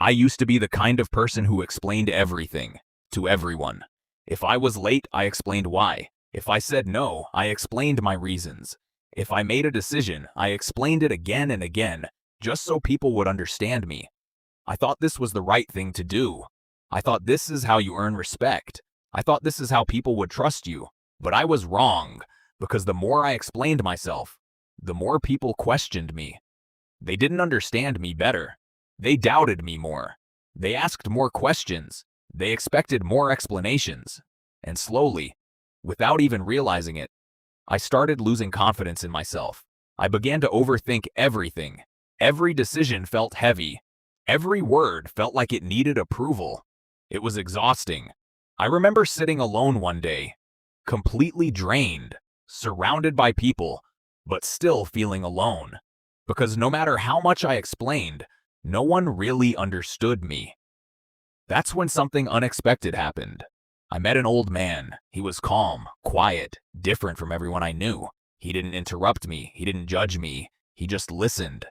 I used to be the kind of person who explained everything to everyone. If I was late, I explained why. If I said no, I explained my reasons. If I made a decision, I explained it again and again, just so people would understand me. I thought this was the right thing to do. I thought this is how you earn respect. I thought this is how people would trust you. But I was wrong, because the more I explained myself, the more people questioned me. They didn't understand me better. They doubted me more. They asked more questions. They expected more explanations. And slowly, without even realizing it, I started losing confidence in myself. I began to overthink everything. Every decision felt heavy. Every word felt like it needed approval. It was exhausting. I remember sitting alone one day, completely drained, surrounded by people, but still feeling alone. Because no matter how much I explained, no one really understood me. That's when something unexpected happened. I met an old man. He was calm, quiet, different from everyone I knew. He didn't interrupt me. He didn't judge me. He just listened.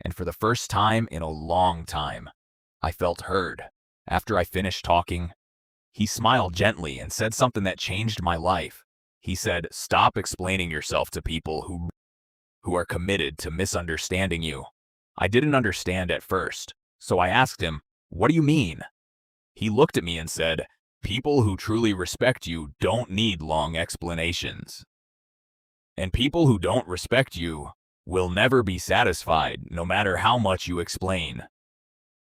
And for the first time in a long time, I felt heard. After I finished talking, he smiled gently and said something that changed my life. He said, "Stop explaining yourself to people who are committed to misunderstanding you." I didn't understand at first, so I asked him, "What do you mean?" He looked at me and said, "People who truly respect you don't need long explanations. And people who don't respect you will never be satisfied, no matter how much you explain."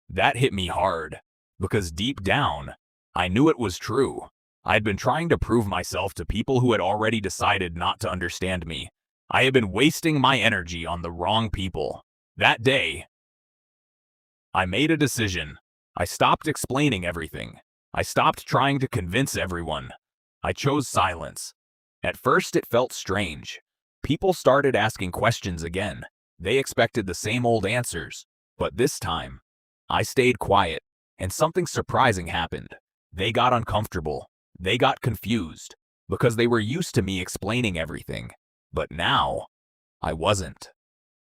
That hit me hard, because deep down, I knew it was true. I'd been trying to prove myself to people who had already decided not to understand me. I had been wasting my energy on the wrong people. That day, I made a decision. I stopped explaining everything. I stopped trying to convince everyone. I chose silence. At first, it felt strange. People started asking questions again. They expected the same old answers. But this time, I stayed quiet, and something surprising happened. They got uncomfortable. They got confused, because they were used to me explaining everything. But now, I wasn't.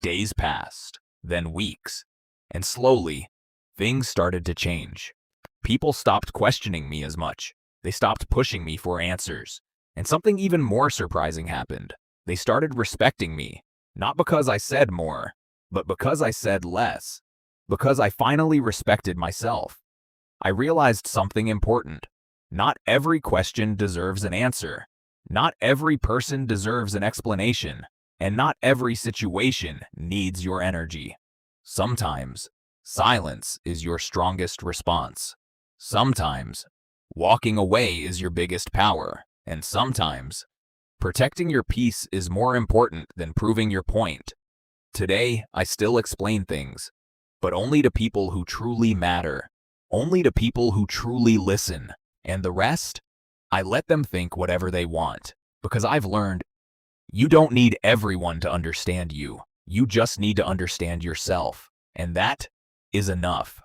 Days passed, then weeks, and slowly, things started to change. People stopped questioning me as much. They stopped pushing me for answers. And something even more surprising happened. They started respecting me, not because I said more, but because I said less. Because I finally respected myself. I realized something important. Not every question deserves an answer. Not every person deserves an explanation. And not every situation needs your energy. Sometimes, silence is your strongest response. Sometimes, walking away is your biggest power. And sometimes, protecting your peace is more important than proving your point. Today, I still explain things, but only to people who truly matter. Only to people who truly listen. And the rest, I let them think whatever they want. Because I've learned, you don't need everyone to understand you. You just need to understand yourself. And that is enough.